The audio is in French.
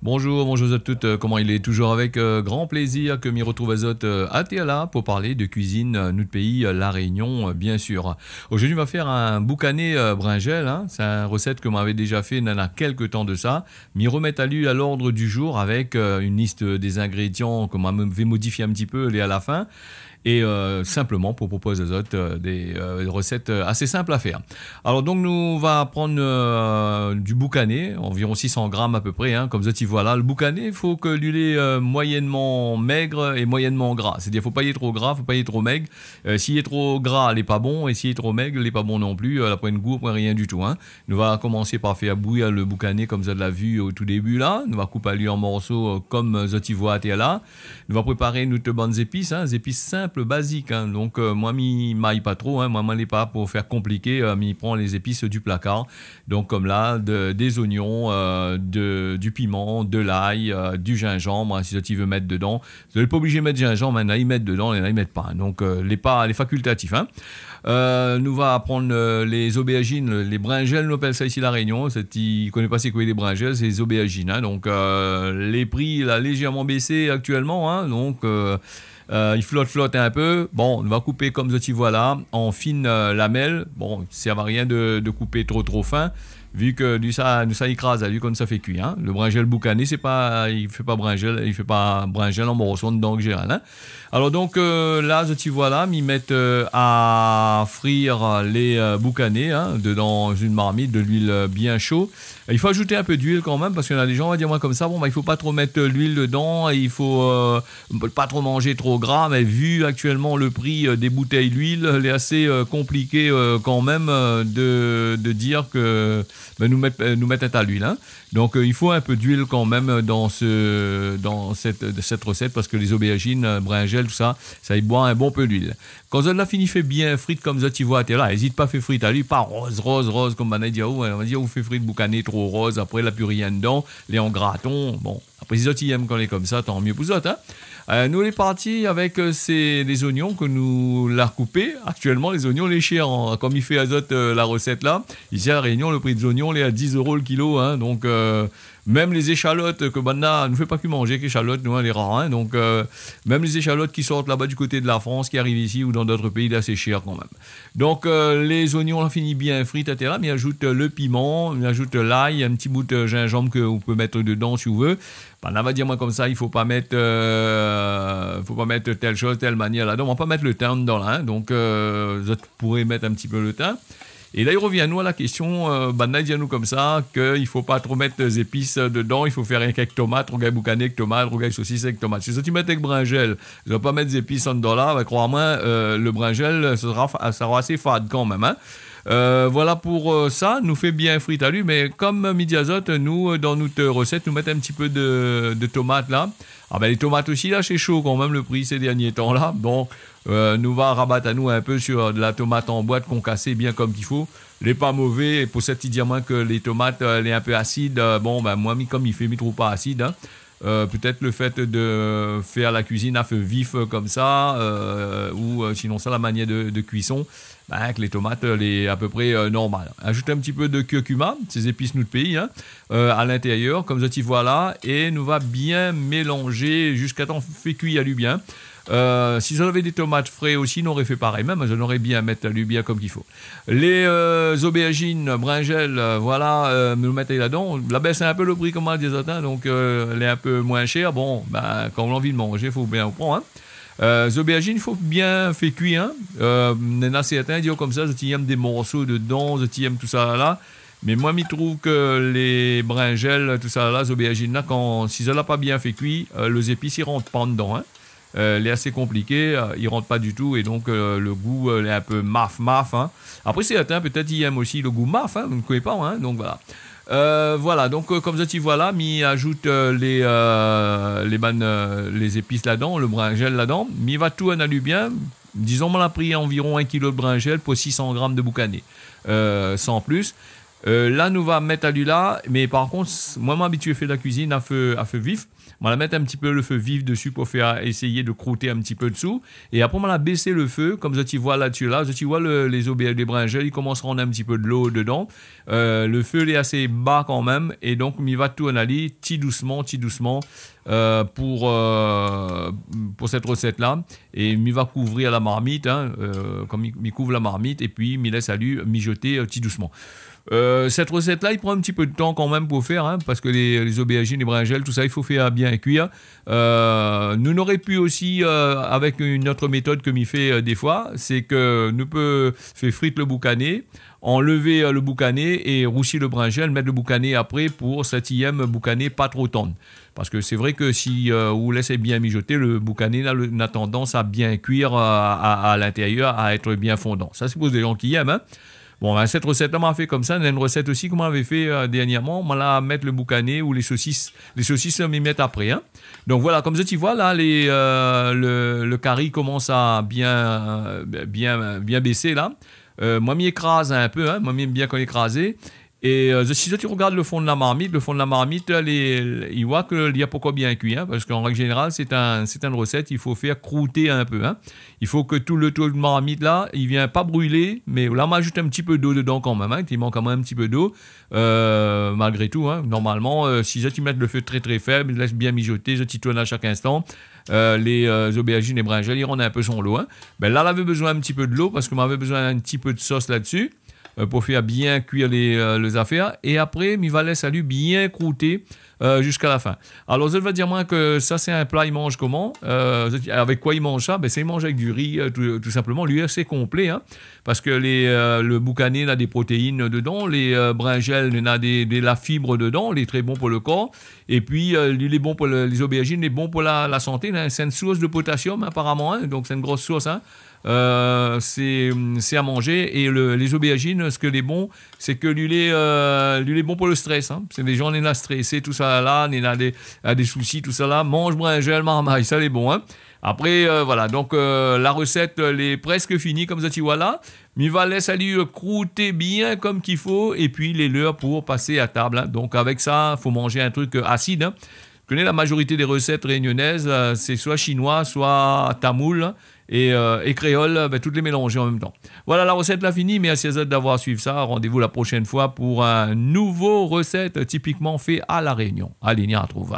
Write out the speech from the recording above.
Bonjour, bonjour à toutes. Comment il est toujours avec grand plaisir que m'y retrouve Azote à Théala pour parler de cuisine, notre pays, La Réunion, bien sûr. Aujourd'hui, on va faire un boucané brinjel. Hein. C'est une recette que m'avait déjà fait il y a quelques temps de ça. M'y remettre à l'ordre du jour avec une liste des ingrédients que m'avait modifié un petit peu à la fin. Et simplement pour proposer aux autres des recettes assez simples à faire. Alors donc nous va prendre du boucané, environ 600 grammes à peu près, hein, comme ça tu vois là. Le boucané, il faut que l'huile est moyennement maigre et moyennement gras. C'est-à-dire faut pas y être trop gras, faut pas y être trop maigre. S'il est trop gras, il n'est pas bon, et s'il est trop maigre, il n'est pas bon non plus. La pointe goût, rien du tout. Hein. Nous va commencer par faire bouillir le boucané comme ça de la vue au tout début là. Nous va couper lui en morceaux comme ça tu vois là. Nous va préparer notre bonnes épices, hein, des épices simples basique, hein. Donc moi m'y maille pas trop, hein. Moi m'allez pas pour faire compliqué, m'y prend les épices du placard, donc comme là des oignons, du piment, de l'ail, du gingembre, hein, si tu veux mettre dedans. Vous n'êtes pas obligé de mettre gingembre, mais y mettre dedans, y mettre pas, hein. Donc les facultatifs, hein. Nous va prendre les aubergines, les brinjelles, nous appelle ça ici La Réunion. Qui ne connaît pas c'est quoi les brinjelles, c'est les aubergines, hein. Donc les prix là légèrement baissé actuellement, hein. Donc il flotte un peu. Bon, on va couper comme tu vois là, en fines lamelles. Bon, ça ne sert à rien de couper trop fin, vu que ça écrase, vu comme ça fait cuire. Hein. Le brinjel boucané, il fait pas brinjel en morceaux dedans que j'ai, hein. Alors donc là, tu vois là, m'y mettre à frire les boucanés, hein, dedans une marmite, de l'huile bien chaude. Il faut ajouter un peu d'huile quand même, parce qu'il y en a des gens, on va dire moi comme ça, bon, bah, il faut pas trop mettre l'huile dedans, et il faut pas trop manger trop gras, mais vu actuellement le prix des bouteilles d'huile, il est assez compliqué quand même de dire que nous mettre à l'huile. Hein. Donc il faut un peu d'huile quand même dans cette recette, parce que les aubergines, brinjelles, tout ça, ça y boit un bon peu d'huile. Quand on l'a fini fait bien frite comme ça, tu vois, t'es là, n'hésite pas à faire frite à lui, pas rose, comme on a dit, on va dire, vous fait frite boucané trop rose, après la plus rien dedans, les en graton, bon, après si tu aimes quand on est comme ça, tant mieux pour ça, hein. Nous, on est parti avec les oignons que nous l'a recoupés. Actuellement, les oignons, les chers, hein, comme il fait Azote la recette là. Ici à La Réunion, le prix des oignons, il est à 10 euros le kilo. Hein, donc, même les échalotes que Banna ne fait pas que manger, qu'échalotes, nous, on est rares. Hein, donc, même les échalotes qui sortent là-bas du côté de la France, qui arrivent ici ou dans d'autres pays, là, c'est cher quand même. Donc, les oignons, on finit bien frites, etc. Mais ajoute le piment, on ajoute l'ail, un petit bout de gingembre que vous pouvez mettre dedans si vous voulez. Ben, on va dire moi comme ça, il faut pas mettre telle chose, telle manière là-dedans. On va pas mettre le thym dedans là. Hein, donc, vous pourrez mettre un petit peu le thym. Et là, il revient à nous à la question, il dit à nous comme ça, qu'il ne faut pas trop mettre des épices dedans, il faut faire rien qu'avec tomate, rougail boucané avec tomate, rougail saucisse avec tomate. Si ça tu mets avec brinjel, tu ne vas pas mettre des épices en dedans là, crois-moi, le brinjel, ça sera assez fade quand même. Hein. Voilà pour ça, nous fait bien frite à lui, mais comme midi azote, nous, dans notre recette, nous mettons un petit peu de tomates là. Ah ben les tomates aussi là, c'est chaud quand même le prix ces derniers temps là. Donc, nous va rabattre à nous un peu sur de la tomate en boîte concassée bien comme qu'il faut. Les pas mauvais, et pour cette dire moins que les tomates, elle est un peu acide. Bon, ben moi, comme il fait, il trouve pas acide. Hein. Peut-être le fait de faire la cuisine à feu vif comme ça, ou sinon ça la manière de cuisson, avec les tomates, elle est à peu près normale. Ajoutez un petit peu de curcuma, ces épices nous de pays, hein, à l'intérieur, comme ça tu vois là, et nous va bien mélanger jusqu'à temps fait cuire à lui bien. Si j'en avais des tomates frais aussi, on aurait fait pareil, même j'en aurais bien mettre lui bien comme qu'il faut. Les aubergines, brinjelles, voilà, nous mettez là-dedans. La baisse un peu le prix comme on dit, donc elle est un peu moins chère. Bon, ben, quand on a envie de manger, il faut bien en prendre. Hein. Les aubergines, il faut bien faire cuire. Hein. Il y en a certains qui disent comme ça, je aime des morceaux dedans, je aime tout ça là. Mais moi, je trouve que les brinjelles, tout ça là, les aubergines là, si ça l'a pas bien fait cuire, les épices, ils rentrent pas dedans. Hein. Il est assez compliqué, il rentre pas du tout et donc le goût est un peu maf. Hein. Après certains peut-être ils aiment aussi le goût maf, hein, vous ne connaissez pas, hein, donc voilà. Voilà, donc comme ça tu vois là, m'y ajoute les épices là-dedans, le brinjel là-dedans, m'y va tout analyser bien. Disons, on a pris environ 1 kg de brinjel pour 600 grammes de boucané, sans plus. Là, nous va mettre à lui là, mais par contre, moi, m'habitué à faire de la cuisine à feu vif. On va mettre un petit peu le feu vif dessus pour faire essayer de croûter un petit peu dessous. Et après, on va baisser le feu, comme ça, tu vois là-dessus, là. Tu vois les brinjelles, ils commencent à rendre un petit peu de l'eau dedans. Le feu il est assez bas quand même. Et donc, il va tout analyser, petit doucement, pour cette recette-là. Et il va couvrir la marmite, hein, comme il couvre la marmite, et puis il laisse à lui mijoter petit doucement. Cette recette-là, il prend un petit peu de temps quand même pour faire, hein, parce que les aubergines, les brinjelles, tout ça, il faut faire bien cuire. Nous n'aurions pu aussi, avec une autre méthode que m'y fait des fois, c'est que nous peut faire frire le boucané, enlever le boucané et roussir le brinjel, mettre le boucané après pour septième boucané pas trop tendre. Parce que c'est vrai que si vous laissez bien mijoter, le boucané a tendance à bien cuire à l'intérieur, à être bien fondant. Ça, c'est pour des gens qui aiment, hein. Bon, ben, cette recette-là m'a fait comme ça. Il y a une recette aussi qu'on m'avait fait dernièrement. On va mettre le boucané ou les saucisses. Les saucisses, on m'y met après. Hein. Donc voilà, comme ça, tu vois, là, le curry commence à bien baisser, là. Moi, m'y écrase un peu. Hein. Moi, m'y aime bien quand il est écrasé. Et si tu regardes le fond de la marmite, il voit qu'il y a pourquoi bien cuit, hein, parce qu'en règle générale, c'est une recette, il faut faire croûter un peu. Hein. Il faut que tout le tour de marmite là, il vient pas brûler, mais là, on m'ajoute un petit peu d'eau dedans quand même, hein, il manque quand même un petit peu d'eau, malgré tout. Hein. Normalement, si tu mets le feu très très faible, laisse bien mijoter, tu tournes à chaque instant. Les aubergines et brinjelles, ils rendent un peu son lot. Hein. Ben là, on avait besoin un petit peu de l'eau parce qu'on avait besoin d'un petit peu de sauce là-dessus. Pour faire bien cuire les affaires. Et après, il va laisser lui bien croûter jusqu'à la fin. Alors, je vais dire moi que ça, c'est un plat, il mange comment avec quoi il mange ça? Ben, c'est il mange avec du riz, tout simplement. Lui, c'est complet, hein, parce que le boucané, il a des protéines dedans, les brinjelles, il a la fibre dedans, il est très bon pour le corps. Et puis, il est bon pour les aubergines, il est bon pour la santé. C'est une source de potassium, apparemment, hein, donc c'est une grosse source, hein. C'est à manger. Et les aubergines, ce que est bon, c'est que lui est bon pour le stress, hein. C'est des gens qui sont stressés, tout ça là, qui ont des soucis, tout ça là, mange brinjelle, marmaille, ça c'est bon, hein. Après, voilà, donc la recette elle est presque finie, comme ça tu vois là. Mais il va laisser lui croûter bien comme qu'il faut, et puis il est l'heure pour passer à table, hein. Donc avec ça, il faut manger un truc acide, hein. Je connais la majorité des recettes réunionnaises, c'est soit chinois, soit tamoul et créole, toutes les mélanger en même temps. Voilà, la recette là finie, merci à vous d'avoir suivi ça. Rendez-vous la prochaine fois pour un nouveau recette typiquement fait à La Réunion. Allez, on y retrouve.